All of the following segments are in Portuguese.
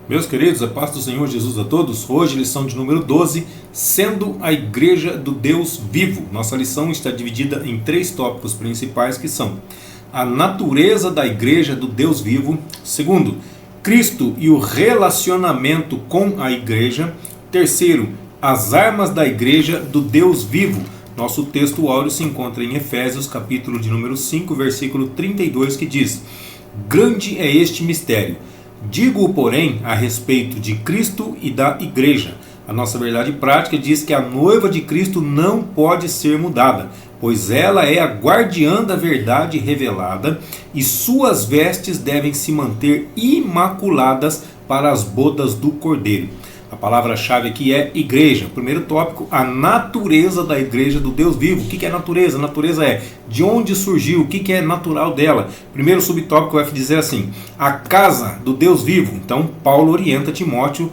Meus queridos, a paz do Senhor Jesus a todos. Hoje, lição de número 12, sendo a Igreja do Deus vivo. Nossa lição está dividida em 3 tópicos principais que são: a natureza da Igreja do Deus vivo. Segundo, Cristo e o relacionamento com a Igreja. Terceiro, as armas da Igreja do Deus vivo. Nosso texto áureo se encontra em Efésios, capítulo de número 5, versículo 32, que diz: grande é este mistério. Digo, porém, a respeito de Cristo e da Igreja. A nossa verdade prática diz que a noiva de Cristo não pode ser mudada, pois ela é a guardiã da verdade revelada e suas vestes devem se manter imaculadas para as bodas do Cordeiro. A palavra-chave aqui é igreja. Primeiro tópico, a natureza da igreja do Deus vivo. O que é natureza? Natureza é de onde surgiu, o que é natural dela. Primeiro subtópico vai dizer assim: a casa do Deus vivo. Então Paulo orienta Timóteo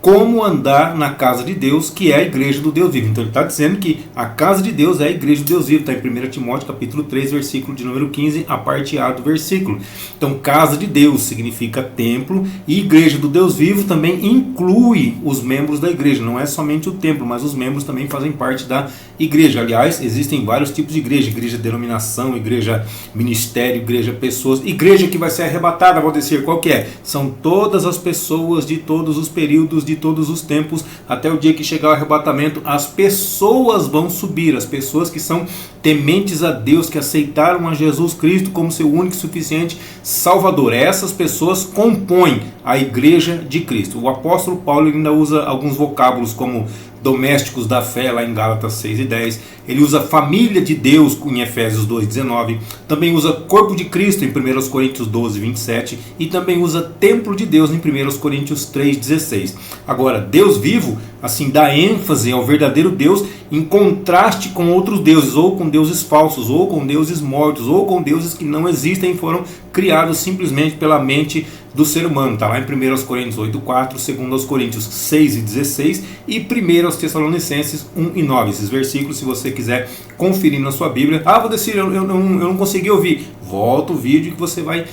como andar na casa de Deus, que é a igreja do Deus vivo. Então ele está dizendo que a casa de Deus é a igreja do Deus vivo. Está em 1 Timóteo capítulo 3, versículo de número 15, a parte A do versículo. Então casa de Deus significa templo, e igreja do Deus vivo também inclui os membros da igreja. Não é somente o templo, mas os membros também fazem parte da igreja. Aliás, existem vários tipos de igreja: igreja denominação, igreja ministério, igreja pessoas. Igreja que vai ser arrebatada, Valdecir, qual que é? São todas as pessoas de todos os períodos, de todos os tempos, até o dia que chegar o arrebatamento. As pessoas vão subir, as pessoas que são tementes a Deus, que aceitaram a Jesus Cristo como seu único e suficiente Salvador. Essas pessoas compõem a igreja de Cristo. O apóstolo Paulo ainda usa alguns vocábulos como domésticos da fé, lá em Gálatas 6 e 10. Ele usa família de Deus em Efésios 2,19. Também usa corpo de Cristo em 1 Coríntios 12, 27. E também usa templo de Deus em 1 Coríntios 3,16. Agora, Deus vivo, assim, dá ênfase ao verdadeiro Deus em contraste com outros deuses, ou com deuses falsos, ou com deuses mortos, ou com deuses que não existem e foram criados simplesmente pela mente do ser humano. Está lá em 1 Coríntios 8,4, 2 Coríntios 6 e 16 e 1 Tessalonicenses 1 e 9. Esses versículos, se você quiser conferir na sua Bíblia. Ah, vou dizer, eu não consegui ouvir. Volta o vídeo que você vai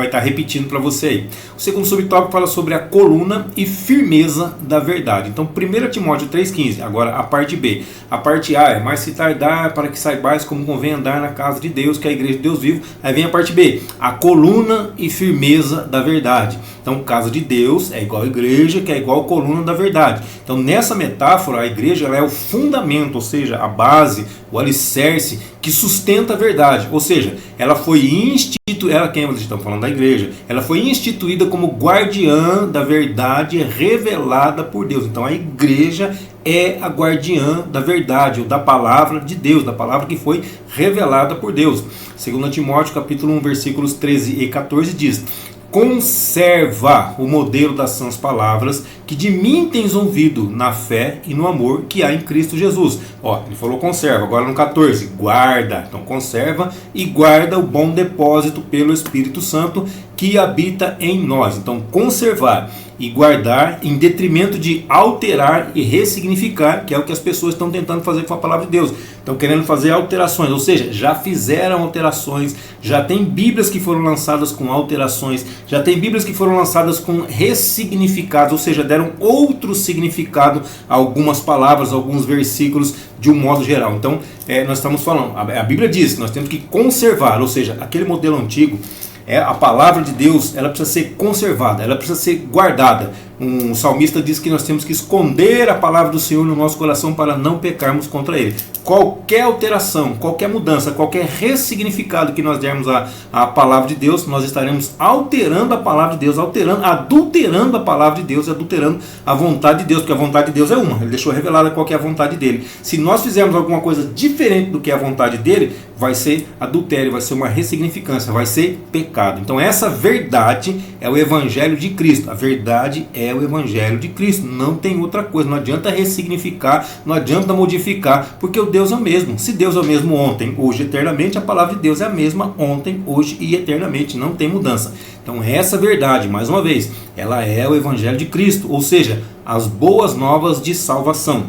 estar repetindo para você aí. O segundo subtópico fala sobre a coluna e firmeza da verdade. Então, 1 Timóteo 3,15. Agora, a parte B. A parte A é: mas se tardar, para que saibais como convém andar na casa de Deus, que é a igreja de Deus vivo. Aí vem a parte B: a coluna e firmeza da verdade. Então, casa de Deus é igual a igreja, que é igual a coluna da verdade. Então, nessa metáfora, a igreja ela é o fundamento, ou seja, a base, o alicerce que sustenta a verdade. Ou seja, ela foi instituída, quem vocês estão falando da igreja, ela foi instituída como guardiã da verdade revelada por Deus. Então, a igreja é a guardiã da verdade, ou da palavra de Deus, da palavra que foi revelada por Deus. 2 Timóteo capítulo 1, versículos 13 e 14 diz: conserva o modelo das sãs palavras que de mim tens ouvido na fé e no amor que há em Cristo Jesus. Ó, ele falou conserva, agora no 14, guarda. Então conserva e guarda o bom depósito pelo Espírito Santo que habita em nós. Então conservar e guardar em detrimento de alterar e ressignificar, que é o que as pessoas estão tentando fazer com a palavra de Deus. Estão querendo fazer alterações, ou seja, já fizeram alterações, já tem Bíblias que foram lançadas com alterações, já tem Bíblias que foram lançadas com ressignificados, ou seja, deram outro significado a algumas palavras, a alguns versículos de um modo geral. Então, nós estamos falando, a Bíblia diz que nós temos que conservar, ou seja, aquele modelo antigo, a palavra de Deus, ela precisa ser conservada, ela precisa ser guardada. Um salmista diz que nós temos que esconder a palavra do Senhor no nosso coração para não pecarmos contra Ele. Qualquer alteração, qualquer mudança, qualquer ressignificado que nós dermos à palavra de Deus, nós estaremos alterando a palavra de Deus, adulterando a palavra de Deus, adulterando a vontade de Deus, porque a vontade de Deus é uma, Ele deixou revelada qual que é a vontade dele. Se nós fizermos alguma coisa diferente do que é a vontade dele, vai ser adultério, vai ser uma ressignificância, vai ser pecado. Então essa verdade é o Evangelho de Cristo. A verdade é o Evangelho de Cristo. Não tem outra coisa. Não adianta ressignificar, não adianta modificar, porque o Deus é o mesmo. Se Deus é o mesmo ontem, hoje, eternamente, a palavra de Deus é a mesma ontem, hoje e eternamente. Não tem mudança. Então essa verdade, mais uma vez, ela é o Evangelho de Cristo, ou seja, as boas novas de salvação.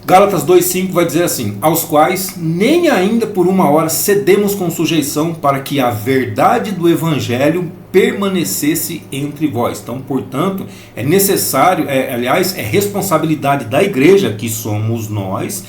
Gálatas 2,5 vai dizer assim: aos quais nem ainda por uma hora cedemos com sujeição, para que a verdade do Evangelho permanecesse entre vós. Então, portanto, é necessário, aliás, é responsabilidade da igreja, que somos nós,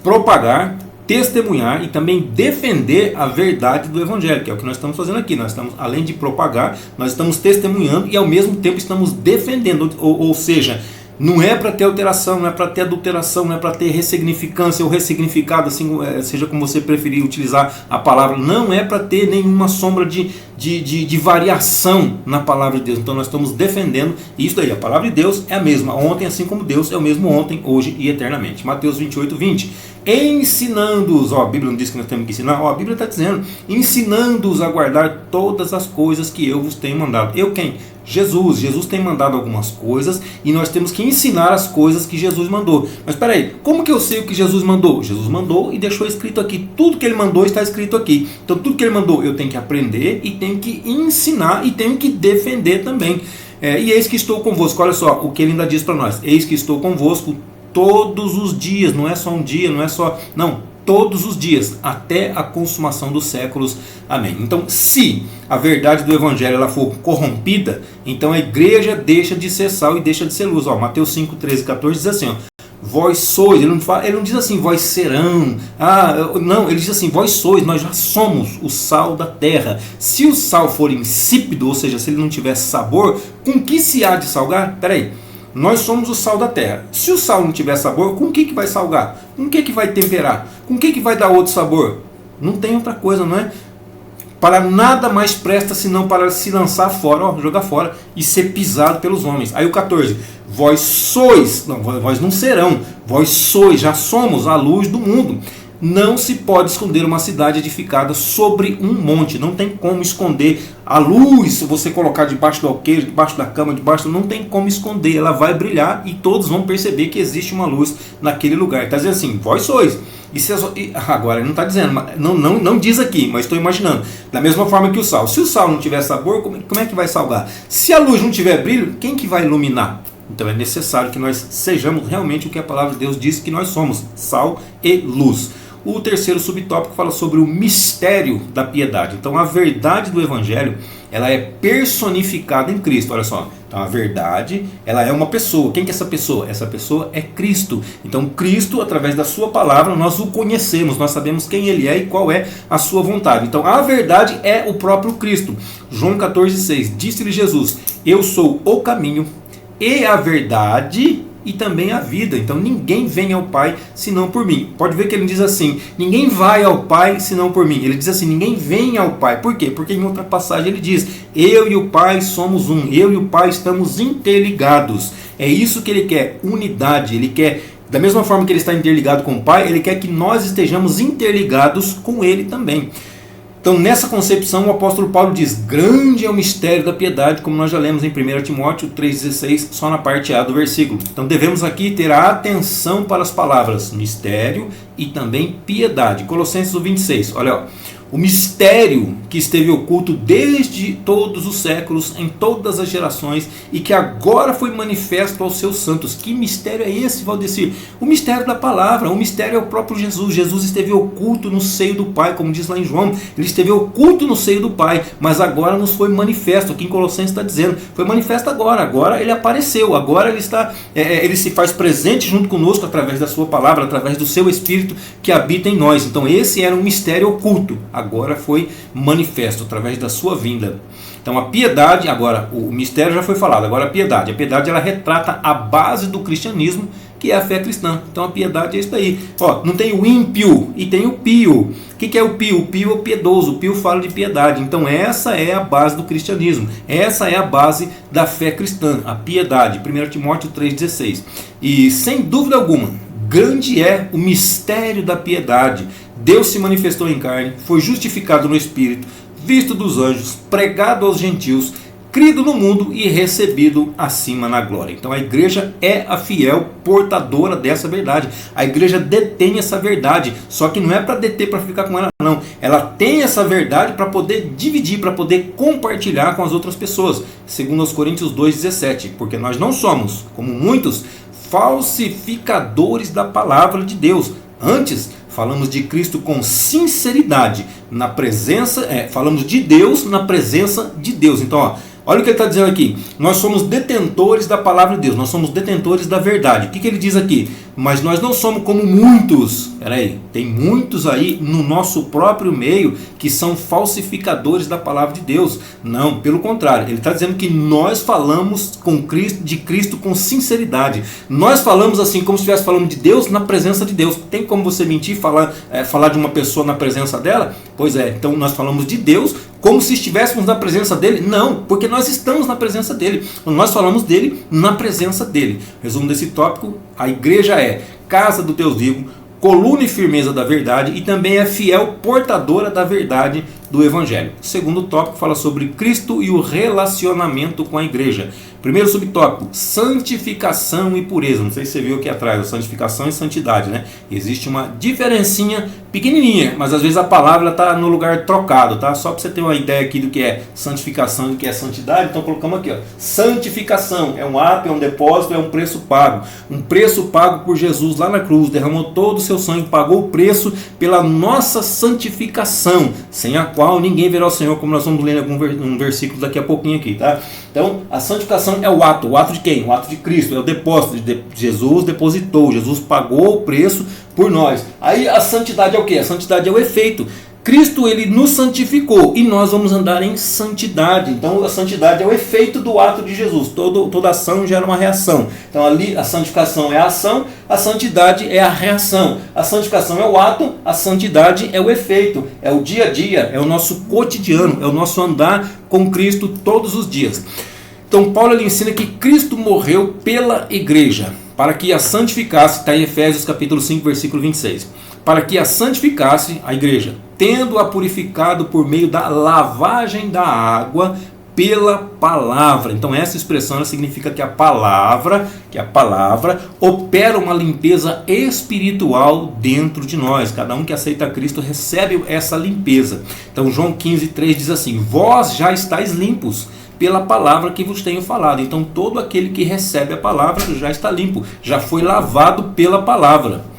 propagar, testemunhar e também defender a verdade do Evangelho, que é o que nós estamos fazendo aqui. Nós estamos, além de propagar, nós estamos testemunhando e ao mesmo tempo estamos defendendo, ou seja, não é para ter alteração, não é para ter adulteração, não é para ter ressignificância ou ressignificado, assim, seja como você preferir utilizar a palavra, não é para ter nenhuma sombra de variação na palavra de Deus. Então nós estamos defendendo isso daí. A palavra de Deus é a mesma ontem, assim como Deus é o mesmo ontem, hoje e eternamente. Mateus 28:20. Ensinando-os, a Bíblia não diz que nós temos que ensinar, a Bíblia está dizendo, ensinando-os a guardar todas as coisas que eu vos tenho mandado. Eu quem? Jesus tem mandado algumas coisas e nós temos que ensinar as coisas que Jesus mandou. Mas espera aí, como que eu sei o que Jesus mandou? Jesus mandou e deixou escrito aqui. Tudo que ele mandou está escrito aqui. Então tudo que ele mandou eu tenho que aprender e tenho que ensinar e tenho que defender também. E eis que estou convosco. Olha só o que ele ainda diz para nós. Eis que estou convosco todos os dias. Não é só um dia, não é só... Não. Todos os dias, até a consumação dos séculos. Amém. Então, se a verdade do Evangelho ela for corrompida, então a igreja deixa de ser sal e deixa de ser luz. Mateus 5, 13, 14 diz assim, vós sois, ele não diz assim, vós serão, não, ele diz assim, vós sois, nós já somos o sal da terra. Se o sal for insípido, ou seja, se ele não tiver sabor, com que se há de salgar? Peraí. Nós somos o sal da terra. Se o sal não tiver sabor, com o que vai salgar? Com o que vai temperar? Com o que vai dar outro sabor? Não tem outra coisa, não é? Para nada mais presta senão para se lançar fora, jogar fora e ser pisado pelos homens. Aí o 14. Vós sois, não, vós não serão, vós sois, já somos a luz do mundo. Não se pode esconder uma cidade edificada sobre um monte. Não tem como esconder a luz. Se você colocar debaixo do alqueire, debaixo da cama, não tem como esconder. Ela vai brilhar e todos vão perceber que existe uma luz naquele lugar. Está dizendo assim, vós sois. Agora ele não está dizendo, não diz aqui, mas estou imaginando. Da mesma forma que o sal. Se o sal não tiver sabor, como é que vai salgar? Se a luz não tiver brilho, quem que vai iluminar? Então é necessário que nós sejamos realmente o que a palavra de Deus diz que nós somos, sal e luz. O terceiro subtópico fala sobre o mistério da piedade. Então a verdade do Evangelho, ela é personificada em Cristo. Olha só, então a verdade, ela é uma pessoa. Quem que é essa pessoa? Essa pessoa é Cristo. Então Cristo, através da sua palavra, nós o conhecemos, nós sabemos quem ele é e qual é a sua vontade. Então a verdade é o próprio Cristo. João 14,6, disse-lhe Jesus, eu sou o caminho e a verdade e também a vida. Então ninguém vem ao Pai senão por mim. Pode ver que ele diz assim, ninguém vai ao Pai senão por mim. Ele diz assim, ninguém vem ao Pai. Por quê? Porque em outra passagem ele diz, eu e o Pai somos um, eu e o Pai estamos interligados. É isso que ele quer, unidade. Ele quer, da mesma forma que ele está interligado com o Pai, ele quer que nós estejamos interligados com ele também. Então, nessa concepção, o apóstolo Paulo diz, grande é o mistério da piedade, como nós já lemos em 1 Timóteo 3,16, só na parte A do versículo. Então, devemos aqui ter a atenção para as palavras mistério e também piedade. Colossenses 26, olha, o mistério que esteve oculto desde todos os séculos, em todas as gerações, e que agora foi manifesto aos seus santos. Que mistério é esse, Valdecir? O mistério da palavra, o mistério é o próprio Jesus. Jesus esteve oculto no seio do Pai, como diz lá em João. Ele esteve oculto no seio do Pai, mas agora nos foi manifesto. Aqui em Colossenses está dizendo, foi manifesto agora ele apareceu, agora ele está, ele se faz presente junto conosco através da sua palavra, através do seu Espírito que habita em nós. Então esse era um mistério oculto, agora foi manifesto através da sua vinda. Então a piedade, agora o mistério já foi falado, agora a piedade ela retrata a base do cristianismo, que é a fé cristã. Então a piedade é isso daí. Não tem o ímpio e tem o pio. O que é o pio? O pio é o piedoso, o pio fala de piedade. Então essa é a base do cristianismo, essa é a base da fé cristã, a piedade. 1 Timóteo 3,16. E sem dúvida alguma, grande é o mistério da piedade. Deus se manifestou em carne, foi justificado no Espírito, visto dos anjos, pregado aos gentios, crido no mundo e recebido acima na glória. Então a igreja é a fiel portadora dessa verdade. A igreja detém essa verdade, só que não é para deter, para ficar com ela, não. Ela tem essa verdade para poder dividir, para poder compartilhar com as outras pessoas. Segundo aos Coríntios 2,17, porque nós não somos, como muitos, falsificadores da palavra de Deus. Antes, falamos de Cristo com sinceridade, na presença, falamos de Deus na presença de Deus. Então, olha o que ele está dizendo aqui. Nós somos detentores da palavra de Deus. Nós somos detentores da verdade. O que ele diz aqui? Mas nós não somos como muitos. Peraí, tem muitos aí no nosso próprio meio que são falsificadores da palavra de Deus. Não, pelo contrário. Ele está dizendo que nós falamos de Cristo com sinceridade. Nós falamos assim como se estivesse falando de Deus na presença de Deus. Tem como você mentir, falar de uma pessoa na presença dela? Pois é, então nós falamos de Deus como se estivéssemos na presença dele? Não, porque nós estamos na presença dele. Nós falamos dele na presença dele. Resumo desse tópico: a igreja é casa do Deus vivo, coluna e firmeza da verdade, e também é fiel portadora da verdade do Evangelho. O segundo tópico fala sobre Cristo e o relacionamento com a igreja. Primeiro subtópico: santificação e pureza. Não sei se você viu aqui atrás, santificação e santidade, né? Existe uma diferencinha pequenininha, mas às vezes a palavra está no lugar trocado, tá? Só para você ter uma ideia aqui do que é santificação e do que é santidade, então colocamos aqui, santificação é um ato, é um depósito, é um preço pago. Um preço pago por Jesus lá na cruz, derramou todo o seu sangue, pagou o preço pela nossa santificação, sem a qual ninguém verá o Senhor, como nós vamos ler um versículo daqui a pouquinho aqui, tá? Então, a santificação é o ato de quem? O ato de Cristo, é o depósito. Jesus depositou, Jesus pagou o preço por nós. Aí a santidade é o que? A santidade é o efeito. Cristo, ele nos santificou e nós vamos andar em santidade. Então a santidade é o efeito do ato de Jesus. Toda ação gera uma reação. Então ali a santificação é a ação, a santidade é a reação. A santificação é o ato, a santidade é o efeito. É o dia a dia, é o nosso cotidiano, é o nosso andar com Cristo todos os dias. Então Paulo ele ensina que Cristo morreu pela igreja, para que a santificasse, está em Efésios capítulo 5, versículo 26. Para que a santificasse, a igreja, tendo-a purificado por meio da lavagem da água pela palavra. Então essa expressão ela significa que a palavra opera uma limpeza espiritual dentro de nós. Cada um que aceita Cristo recebe essa limpeza. Então João 15:3 diz assim: vós já estáis limpos pela palavra que vos tenho falado. Então todo aquele que recebe a palavra já está limpo, já foi lavado pela palavra.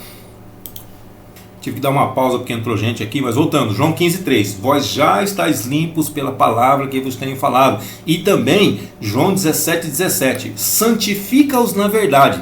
Tive que dar uma pausa porque entrou gente aqui, mas voltando, João 15:3, vós já estáis limpos pela palavra que vos tenho falado. E também João 17:17, santifica-os na verdade.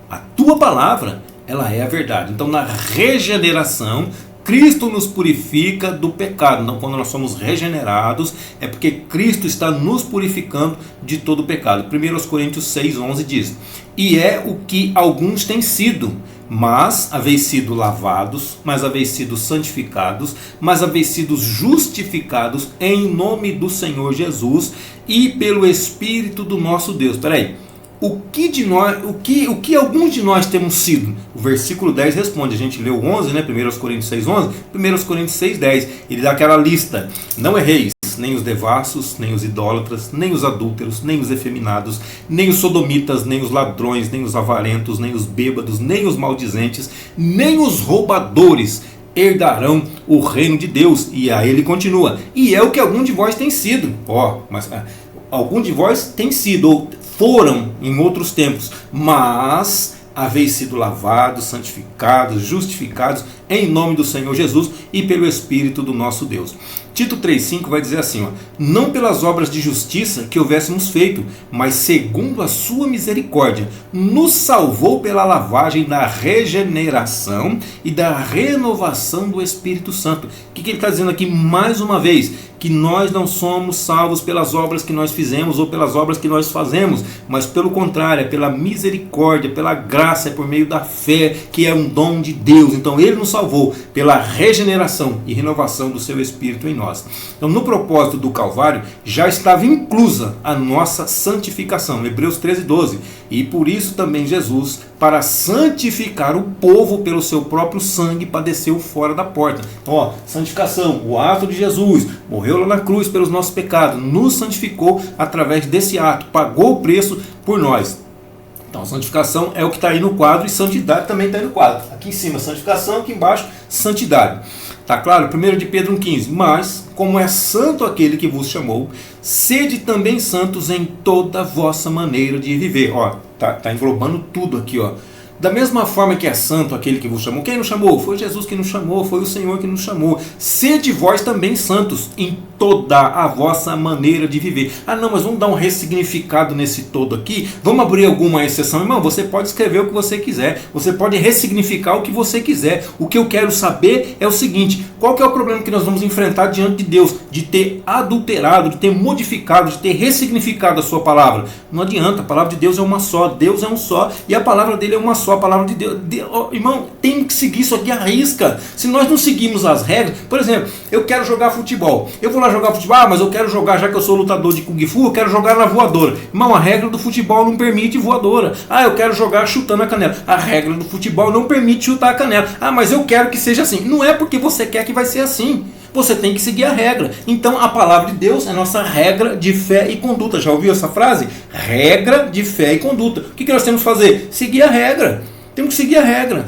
A tua palavra, ela é a verdade. Então na regeneração, Cristo nos purifica do pecado. Então, quando nós somos regenerados, é porque Cristo está nos purificando de todo o pecado. 1 Coríntios 6:11 diz: e é o que alguns têm sido, mas haveis sido lavados, mas haveis sido santificados, mas haveis sido justificados em nome do Senhor Jesus e pelo Espírito do nosso Deus. Espera aí. O que alguns de nós temos sido? O versículo 10 responde. A gente leu 11, né? 1 Coríntios 6:11, 1 Coríntios 6:10. Ele dá aquela lista: não erreis, nem os devassos, nem os idólatras, nem os adúlteros, nem os efeminados, nem os sodomitas, nem os ladrões, nem os avarentos, nem os bêbados, nem os maldizentes, nem os roubadores herdarão o reino de Deus. E aí ele continua: e é o que algum de vós tem sido. Mas algum de vós tem sido, ou foram em outros tempos, mas haveis sido lavados, santificados, justificados em nome do Senhor Jesus e pelo Espírito do nosso Deus. Tito 3,5 vai dizer assim: não pelas obras de justiça que houvéssemos feito, mas segundo a sua misericórdia, nos salvou pela lavagem da regeneração e da renovação do Espírito Santo. O que ele está dizendo aqui mais uma vez? Que nós não somos salvos pelas obras que nós fizemos ou pelas obras que nós fazemos, mas pelo contrário, é pela misericórdia, pela graça, é por meio da fé, que é um dom de Deus. Então ele nos salvou pela regeneração e renovação do seu Espírito em nós. Então no propósito do Calvário já estava inclusa a nossa santificação, Hebreus 13:12, e por isso também Jesus, para santificar o povo pelo seu próprio sangue, padeceu fora da porta. Então, santificação, o ato de Jesus, morreu lá na cruz pelos nossos pecados, nos santificou através desse ato, pagou o preço por nós. Então, santificação é o que está aí no quadro, e santidade também está aí no quadro. Aqui em cima, santificação, aqui embaixo, santidade. Está claro? 1 de Pedro 1,15. Mas, como é santo aquele que vos chamou, sede também santos em toda a vossa maneira de viver. Está englobando tudo aqui. Da mesma forma que é santo aquele que vos chamou. Quem nos chamou? Foi Jesus que nos chamou, foi o Senhor que nos chamou. Sede vós também santos em toda a vossa maneira de viver. Ah não, mas vamos dar um ressignificado nesse todo aqui. Vamos abrir alguma exceção. Irmão, você pode escrever o que você quiser. Você pode ressignificar o que você quiser. O que eu quero saber é o seguinte: qual que é o problema que nós vamos enfrentar diante de Deus? De ter adulterado, de ter modificado, de ter ressignificado a sua palavra. Não adianta, a palavra de Deus é uma só. Deus é um só e a palavra dele é uma só. A palavra de Deus, irmão, tem que seguir isso aqui à risca. Se nós não seguirmos as regras, por exemplo, eu quero jogar futebol, eu vou lá jogar futebol, mas eu quero jogar, já que eu sou lutador de Kung Fu, eu quero jogar na voadora. Irmão, a regra do futebol não permite voadora. Eu quero jogar chutando a canela. A regra do futebol não permite chutar a canela. Mas eu quero que seja assim. Não é porque você quer que vai ser assim. Você tem que seguir a regra. Então a palavra de Deus é a nossa regra de fé e conduta. Já ouviu essa frase? Regra de fé e conduta. O que nós temos que fazer? Seguir a regra. Temos que seguir a regra.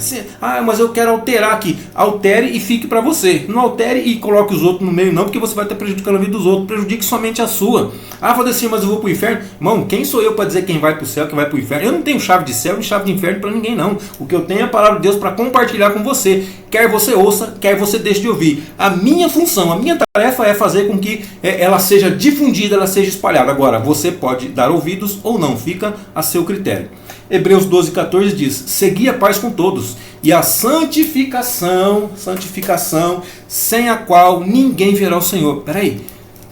Mas eu quero alterar aqui. Altere e fique para você. Não altere e coloque os outros no meio não, porque você vai estar prejudicando a vida dos outros. Prejudique somente a sua. Assim, mas eu vou para o inferno. Irmão, quem sou eu para dizer quem vai para o céu, quem vai para o inferno? Eu não tenho chave de céu e chave de inferno para ninguém não. O que eu tenho é a palavra de Deus para compartilhar com você. Quer você ouça, quer você deixe de ouvir. A minha função, a minha tarefa é fazer com que ela seja difundida, ela seja espalhada. Agora, você pode dar ouvidos ou não. Fica a seu critério. Hebreus 12,14 diz: segui a paz com todos e a santificação, sem a qual ninguém verá o Senhor. Peraí,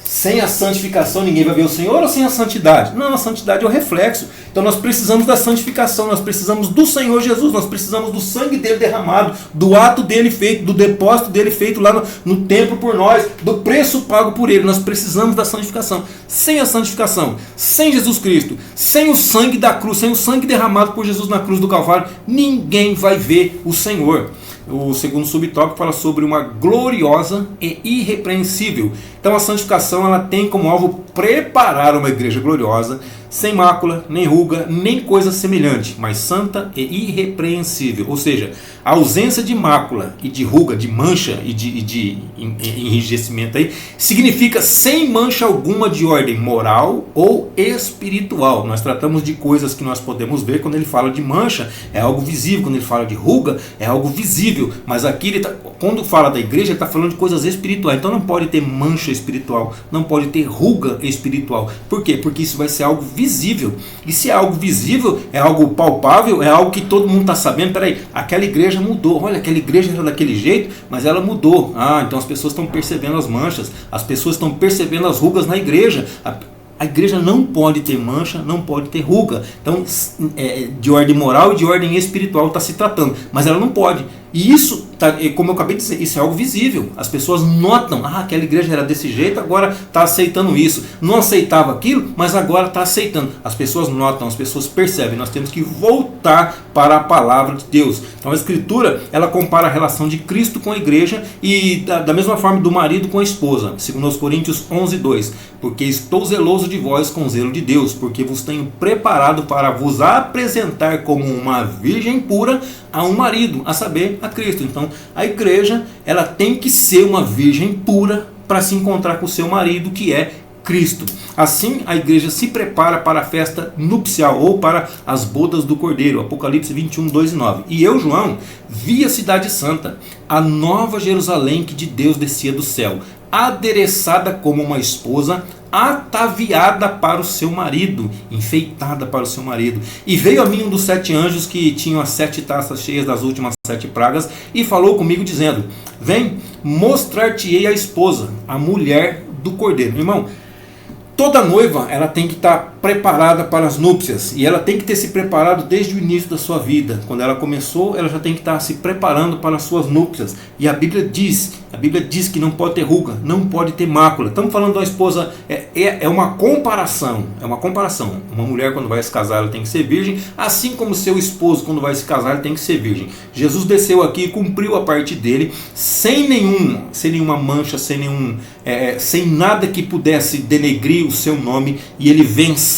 sem a santificação ninguém vai ver o Senhor ou sem a santidade? Não, a santidade é o reflexo. Então nós precisamos da santificação, nós precisamos do Senhor Jesus, nós precisamos do sangue dele derramado, do ato dele feito, do depósito dele feito lá no templo por nós, do preço pago por ele. Nós precisamos da santificação. Sem a santificação, sem Jesus Cristo, sem o sangue da cruz, sem o sangue derramado por Jesus na cruz do Calvário, ninguém vai ver o Senhor. O segundo subtópico fala sobre uma gloriosa e irrepreensível. Então a santificação ela tem como alvo preparar uma igreja gloriosa, sem mácula, nem ruga, nem coisa semelhante, mas santa e irrepreensível. Ou seja, a ausência de mácula e de ruga, de mancha e de enrijecimento aí, significa sem mancha alguma de ordem moral ou espiritual. Nós tratamos de coisas que nós podemos ver. Quando ele fala de mancha, é algo visível. Quando ele fala de ruga, é algo visível. Mas aqui, quando fala da igreja, ele está falando de coisas espirituais. Então não pode ter mancha espiritual, não pode ter ruga espiritual. Por quê? Porque isso vai ser algo visível. E se é algo visível, é algo palpável, é algo que todo mundo está sabendo. Peraí, aquela igreja mudou. Olha, aquela igreja era daquele jeito, mas ela mudou. Então as pessoas estão percebendo as manchas, as pessoas estão percebendo as rugas na igreja. A igreja não pode ter mancha, não pode ter ruga. Então, de ordem moral e de ordem espiritual está se tratando, mas ela não pode. E isso, como eu acabei de dizer, isso é algo visível. As pessoas notam, aquela igreja era desse jeito, agora está aceitando isso. Não aceitava aquilo, mas agora está aceitando. As pessoas notam, as pessoas percebem. Nós temos que voltar para a palavra de Deus. Então a Escritura, ela compara a relação de Cristo com a igreja e da mesma forma do marido com a esposa. Segundo os Coríntios 11:2. Porque estou zeloso de vós com zelo de Deus, porque vos tenho preparado para vos apresentar como uma virgem pura a um marido, a saber, a Cristo. Então a igreja ela tem que ser uma virgem pura para se encontrar com o seu marido, que é Cristo. Assim a igreja se prepara para a festa nupcial ou para as bodas do Cordeiro. Apocalipse 21, 2 e 9. E eu, João, vi a cidade santa, a nova Jerusalém que de Deus descia do céu, adereçada como uma esposa, ataviada para o seu marido, enfeitada para o seu marido. E veio a mim um dos 7 anjos que tinham as 7 taças cheias das últimas 7 pragas, e falou comigo dizendo: vem, mostrar-te-ei a esposa, a mulher do Cordeiro. Irmão, toda noiva ela tem que estar preparada para as núpcias, e ela tem que ter se preparado desde o início da sua vida. Quando ela começou, ela já tem que estar se preparando para as suas núpcias. E a Bíblia diz que não pode ter ruga, não pode ter mácula. Estamos falando de uma esposa, é uma comparação, Uma mulher quando vai se casar ela tem que ser virgem, assim como seu esposo quando vai se casar ele tem que ser virgem. Jesus desceu aqui e cumpriu a parte dele, sem nenhuma mancha, sem nada que pudesse denegrir o seu nome, e ele venceu.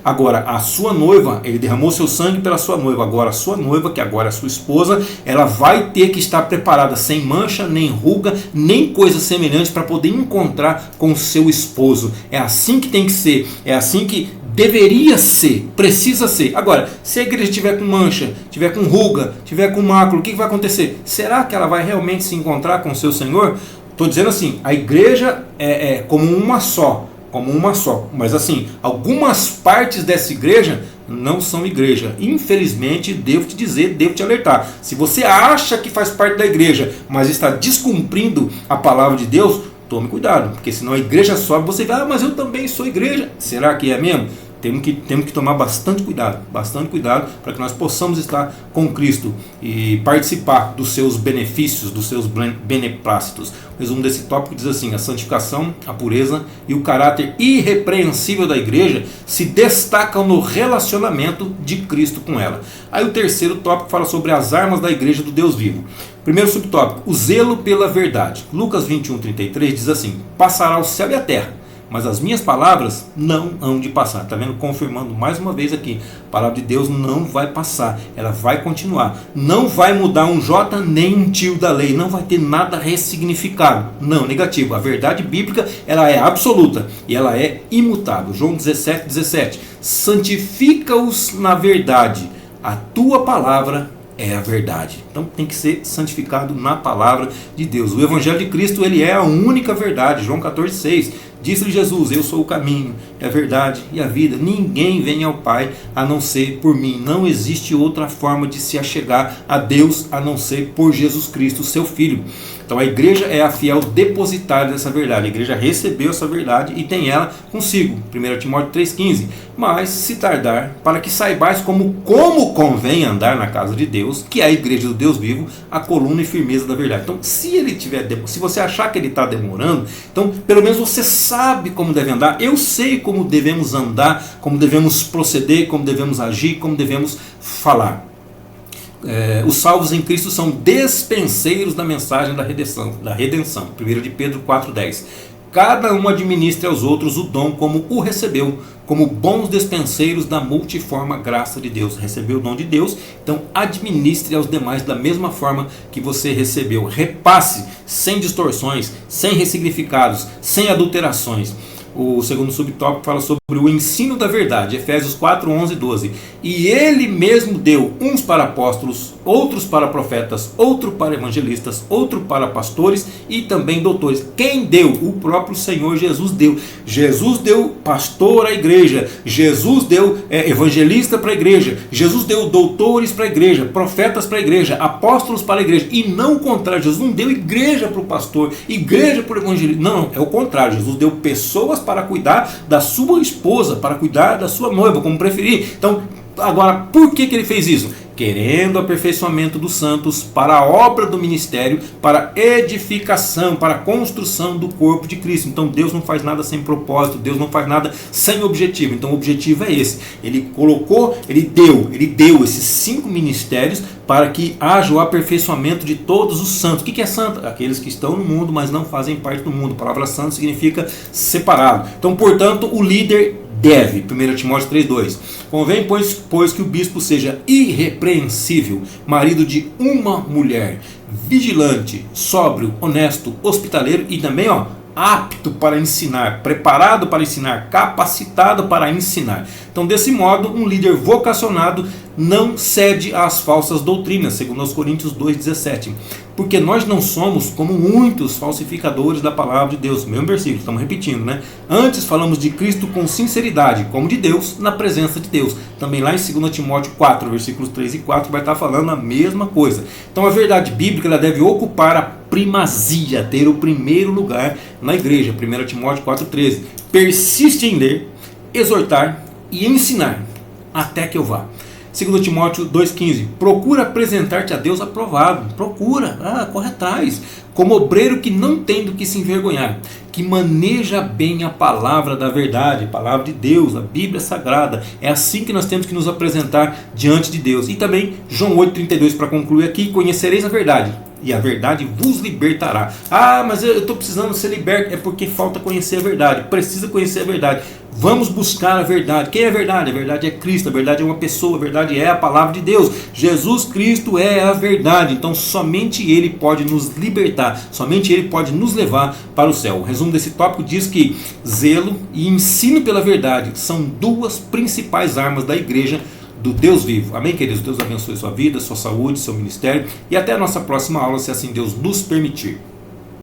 Agora a sua noiva, ele derramou seu sangue pela sua noiva. Agora a sua noiva, que agora é a sua esposa, ela vai ter que estar preparada, sem mancha, nem ruga, nem coisa semelhante, para poder encontrar com o seu esposo. É assim que tem que ser, é assim que deveria ser, precisa ser. Agora, se a igreja estiver com mancha, estiver com ruga, estiver com mácula, o que vai acontecer? Será que ela vai realmente se encontrar com o seu Senhor? Estou dizendo assim, a igreja é como uma só, mas assim, algumas partes dessa igreja não são igreja. Infelizmente, devo te dizer, devo te alertar. Se você acha que faz parte da igreja, mas está descumprindo a palavra de Deus, tome cuidado, porque senão a igreja sobe, você vai, mas eu também sou igreja. Será que é mesmo? Temos que tomar bastante cuidado para que nós possamos estar com Cristo e participar dos seus benefícios, dos seus beneplácitos. O resumo desse tópico diz assim: a santificação, a pureza e o caráter irrepreensível da igreja se destacam no relacionamento de Cristo com ela. Aí o terceiro tópico fala sobre as armas da igreja do Deus vivo. Primeiro subtópico, o zelo pela verdade. Lucas 21:33 diz assim: passará o céu e a terra, mas as minhas palavras não hão de passar. Está vendo? Confirmando mais uma vez aqui. A palavra de Deus não vai passar. Ela vai continuar. Não vai mudar um J nem um tio da lei. Não vai ter nada ressignificado. Não, negativo. A verdade bíblica, ela é absoluta. E ela é imutável. João 17:17. Santifica-os na verdade. A tua palavra é a verdade. Então tem que ser santificado na palavra de Deus. O Evangelho de Cristo, ele é a única verdade. João 14:6. Disse-lhe Jesus: eu sou o caminho, a verdade e a vida. Ninguém vem ao Pai a não ser por mim. Não existe outra forma de se achegar a Deus a não ser por Jesus Cristo, seu Filho. Então a igreja é a fiel depositária dessa verdade. A igreja recebeu essa verdade e tem ela consigo. 1 Timóteo 3,15. Mas se tardar, para que saibais como convém andar na casa de Deus, que é a igreja do Deus vivo, a coluna e firmeza da verdade. Então, se você achar que ele está demorando, então pelo menos você sabe como deve andar. Eu sei como devemos andar, como devemos proceder, como devemos agir, como devemos falar. Os salvos em Cristo são despenseiros da mensagem da redenção. 1 de Pedro 4,10. Cada um administre aos outros o dom como o recebeu, como bons despenseiros da multiforme graça de Deus. Recebeu o dom de Deus, então administre aos demais da mesma forma que você recebeu. Repasse sem distorções, sem ressignificados, sem adulterações. O segundo subtópico fala sobre o ensino da verdade, Efésios 4, 11 e 12. E ele mesmo deu uns para apóstolos, outros para profetas, outro para evangelistas, outro para pastores e também doutores. Quem deu? O próprio Senhor Jesus deu. Jesus deu pastor à igreja, Jesus deu evangelista para a igreja, Jesus deu doutores para a igreja, profetas para a igreja, apóstolos para a igreja, e não o contrário. Jesus não deu igreja para o pastor, igreja para o evangelista. Não, é o contrário. Jesus deu pessoas para cuidar da sua esposa, para cuidar da sua noiva, como preferir. Então, agora, por que ele fez isso? Querendo o aperfeiçoamento dos santos para a obra do ministério, para edificação, para a construção do corpo de Cristo. Então Deus não faz nada sem propósito, Deus não faz nada sem objetivo. Então o objetivo é esse. Ele colocou, ele deu esses 5 ministérios para que haja o aperfeiçoamento de todos os santos. O que é santo? Aqueles que estão no mundo, mas não fazem parte do mundo. A palavra santo significa separado. Então, portanto, o líder deve, 1 Timóteo 3,2. Convém, pois que o bispo seja irrepreensível, marido de uma mulher, vigilante, sóbrio, honesto, hospitaleiro e também apto para ensinar, preparado para ensinar, capacitado para ensinar. Então, desse modo, um líder vocacionado não cede às falsas doutrinas, segundo aos Coríntios 2,17. Porque nós não somos como muitos falsificadores da palavra de Deus. Mesmo versículo, estamos repetindo, né? Antes falamos de Cristo com sinceridade, como de Deus, na presença de Deus. Também lá em 2 Timóteo 4, versículos 3 e 4, vai estar falando a mesma coisa. Então a verdade bíblica, ela deve ocupar a primazia, ter o primeiro lugar na igreja. 1 Timóteo 4,13. Persiste em ler, exortar e ensinar, até que eu vá. 2 Timóteo 2,15. Procura apresentar-te a Deus aprovado. Corre atrás. Como obreiro que não tem do que se envergonhar, que maneja bem a palavra da verdade, a palavra de Deus, a Bíblia Sagrada. É assim que nós temos que nos apresentar diante de Deus. E também João 8,32, para concluir aqui: conhecereis a verdade, e a verdade vos libertará. Mas eu estou precisando ser liberto. É porque falta conhecer a verdade. Precisa conhecer a verdade. Vamos buscar a verdade. Quem é a verdade? A verdade é Cristo, a verdade é uma pessoa, a verdade é a palavra de Deus. Jesus Cristo é a verdade. Então somente Ele pode nos libertar libertar. Somente Ele pode nos levar para o céu. O resumo desse tópico diz que zelo e ensino pela verdade são duas principais armas da igreja do Deus vivo. Amém, queridos? Deus abençoe sua vida, sua saúde, seu ministério, e até a nossa próxima aula, se assim Deus nos permitir.